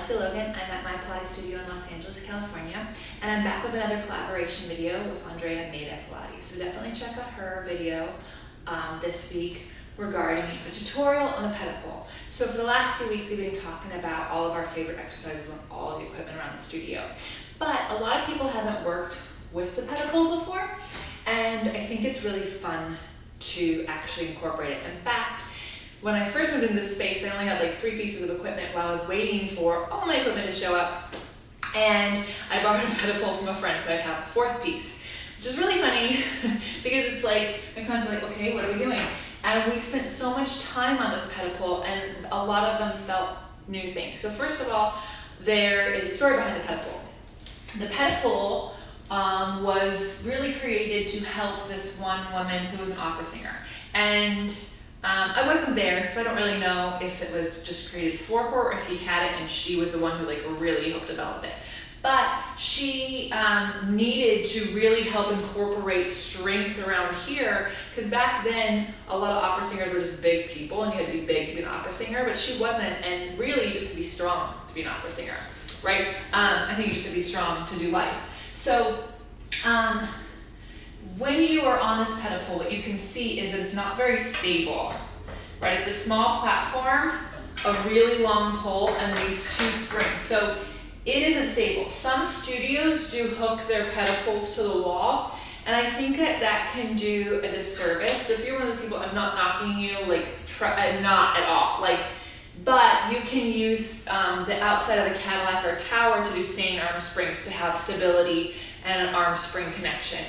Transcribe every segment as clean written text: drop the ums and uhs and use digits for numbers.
Lesley Logan. I'm at my Pilates studio in Los Angeles, California, and I'm back with another collaboration video with Andrea made at Pilates. So definitely check out her video this week regarding a tutorial on the Ped-O-Pul. So for the last 2 weeks, we've been talking about all of our favorite exercises on all of the equipment around the studio. But a lot of people haven't worked with the Ped-O-Pul before, and I think it's really fun to actually incorporate it. In fact, when I first moved into this space, I only had like 3 pieces of equipment while I was waiting for all my equipment to show up. And I borrowed a Ped-O-Pul from a friend, so I'd have a 4th piece, which is really funny because it's like, my clients are like, okay, what are we doing? And we spent so much time on this Ped-O-Pul, and a lot of them felt new things. So first of all, there is a story behind the Ped-O-Pul. The Ped-O-Pul was really created to help this one woman who was an opera singer. And I wasn't there, so I don't really know if it was just created for her or if he had it and she was the one who like really helped develop it. But she needed to really help incorporate strength around here, because back then a lot of opera singers were just big people and you had to be big to be an opera singer, but she wasn't, and really you just had to be strong to be an opera singer, right? I think you just had to be strong to do life. So when you are on this Ped-O-Pul, what you can see is that it's not very stable, right? It's a small platform, a really long pole, and these 2 springs. So it isn't stable. Some studios do hook their Ped-O-Puls to the wall, and I think that that can do a disservice. So if you're one of those people, I'm not knocking you, like, not at all, like, but you can use the outside of the Cadillac or tower to do standing arm springs to have stability and an arm spring connection.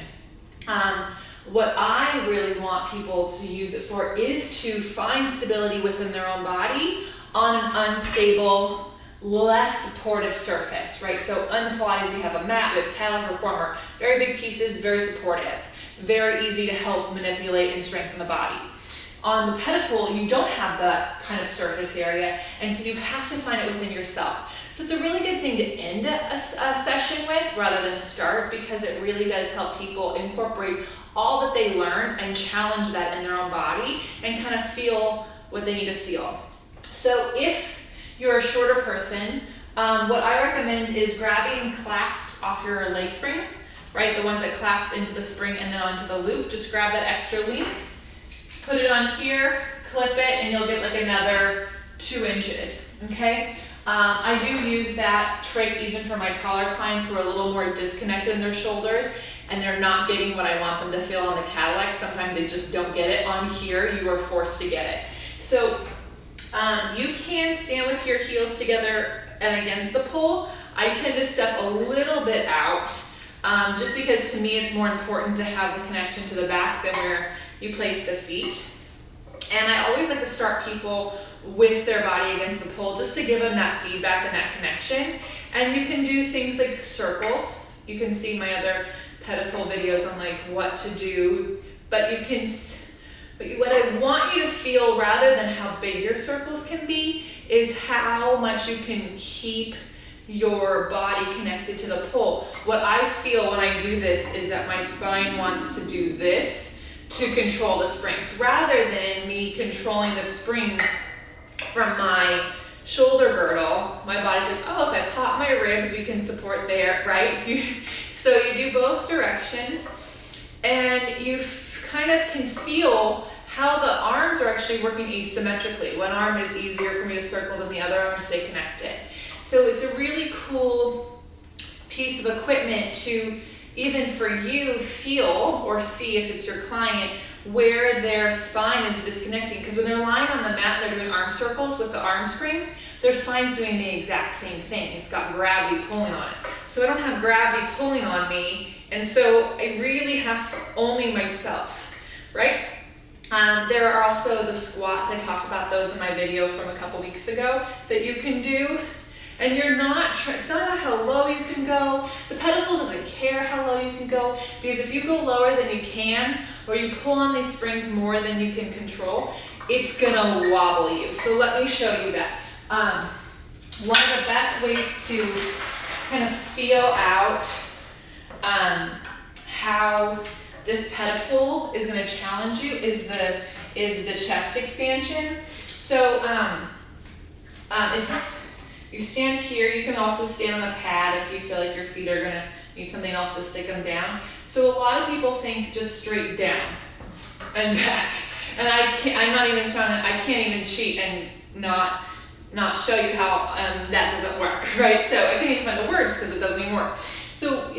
What I really want people to use it for is to find stability within their own body on an unstable, less supportive surface, right? So on Pilates, we have a mat, we have Cadillac reformer, very big pieces, very supportive, very easy to help manipulate and strengthen the body. On the Ped-O-Pul, you don't have that kind of surface area, and so you have to find it within yourself. So it's a really good thing to end a session with rather than start, because it really does help people incorporate all that they learn and challenge that in their own body and kind of feel what they need to feel. So if you're a shorter person, what I recommend is grabbing clasps off your leg springs, right? The ones that clasp into the spring and then onto the loop. Just grab that extra length, put it on here, clip it, and you'll get like another 2 inches, okay? I do use that trick even for my taller clients who are a little more disconnected in their shoulders and they're not getting what I want them to feel on the Cadillac. Sometimes they just don't get it. On here, you are forced to get it. So you can stand with your heels together and against the pole. I tend to step a little bit out just because to me it's more important to have the connection to the back than where you place the feet. And I always like to start people with their body against the pole just to give them that feedback and that connection. And you can do things like circles. You can see my other Ped-O-Pul videos on like what to do, but you can, what I want you to feel rather than how big your circles can be is how much you can keep your body connected to the pole. What I feel when I do this is that my spine wants to do this to control the springs rather than me controlling the springs from my shoulder girdle. My body's like, oh, if I pop my ribs, we can support there, right? So you do both directions, and you kind of can feel how the arms are actually working asymmetrically. One arm is easier for me to circle than the other arm to stay connected. So it's a really cool piece of equipment to even for you feel or see if it's your client where their spine is disconnecting, because when they're lying on the mat and they're doing arm circles with the arm springs, their spine's doing the exact same thing. It's got gravity pulling on it. So I don't have gravity pulling on me, and so I really have only myself, right? There are also the squats. I talked about those in my video from a couple weeks ago that you can do. And you're not, it's not about how low you can go. The Ped-O-Pul doesn't care how low you can go, because if you go lower than you can, or you pull on these springs more than you can control, it's gonna wobble you. So let me show you that. One of the best ways to kind of feel out how this Ped-O-Pul is gonna challenge you is the chest expansion. So if You stand here, you can also stand on the pad if you feel like your feet are gonna need something else to stick them down. So a lot of people think just straight down and back. And I'm not even strong, I can't even cheat and not show you how that doesn't work, right? So I can't even find the words because it doesn't even work. So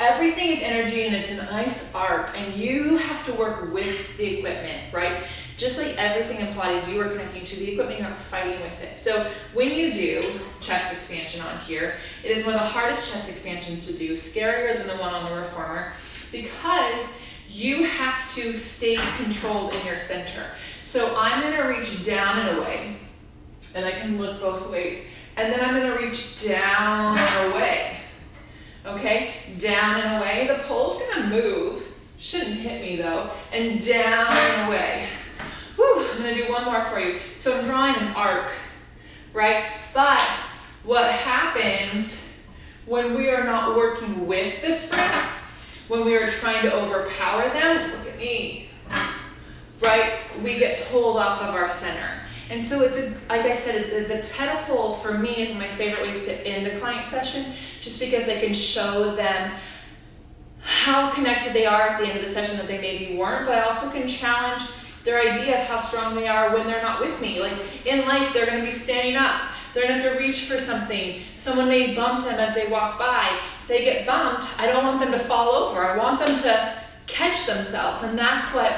everything is energy and it's a nice arc, and you have to work with the equipment, right? Just like everything in Pilates, you are connecting to the equipment, you're not fighting with it. So when you do chest expansion on here, it is one of the hardest chest expansions to do, scarier than the one on the reformer, because you have to stay controlled in your center. So I'm gonna reach down and away, and I can look both ways, and then I'm gonna reach down and away. Okay, down and away. The pole's gonna move, shouldn't hit me though, and down and away. Whew, I'm gonna do one more for you. So I'm drawing an arc, right? But what happens when we are not working with the sprints, when we are trying to overpower them, look at me, right? We get pulled off of our center. And so like I said, the Ped-O-Pul for me is one of my favorite ways to end a client session, just because I can show them how connected they are at the end of the session that they maybe weren't, but I also can challenge their idea of how strong they are when they're not with me. Like in life, they're gonna be standing up, they're gonna have to reach for something, someone may bump them as they walk by. If they get bumped, I don't want them to fall over, I want them to catch themselves, and that's what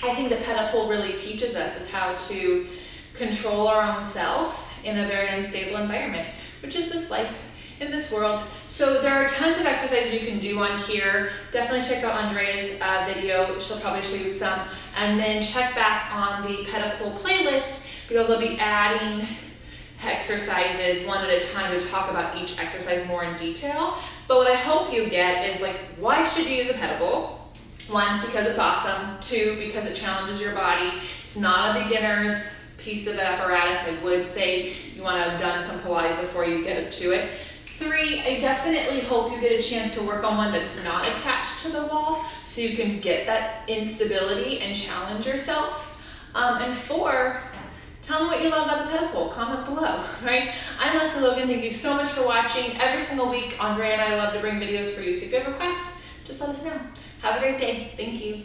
I think the Ped-O-Pul really teaches us, is how to control our own self in a very unstable environment, which is this life in this world. So there are tons of exercises you can do on here. Definitely check out Andrea's video. She'll probably show you some. And then check back on the Ped-O-Pul playlist, because I'll be adding exercises one at a time to talk about each exercise more in detail. But what I hope you get is, like, why should you use a Ped-O-Pul? 1, because it's awesome. 2, because it challenges your body. It's not a beginner's piece of apparatus. I would say you want to have done some Pilates before you get to it. 3, I definitely hope you get a chance to work on one that's not attached to the wall, so you can get that instability and challenge yourself. And 4, tell me what you love about the Ped-O-Pul. Comment below, right? I'm Lesley Logan. Thank you so much for watching. Every single week, Andrea and I love to bring videos for you, so if you have requests, just let us know. Have a great day. Thank you.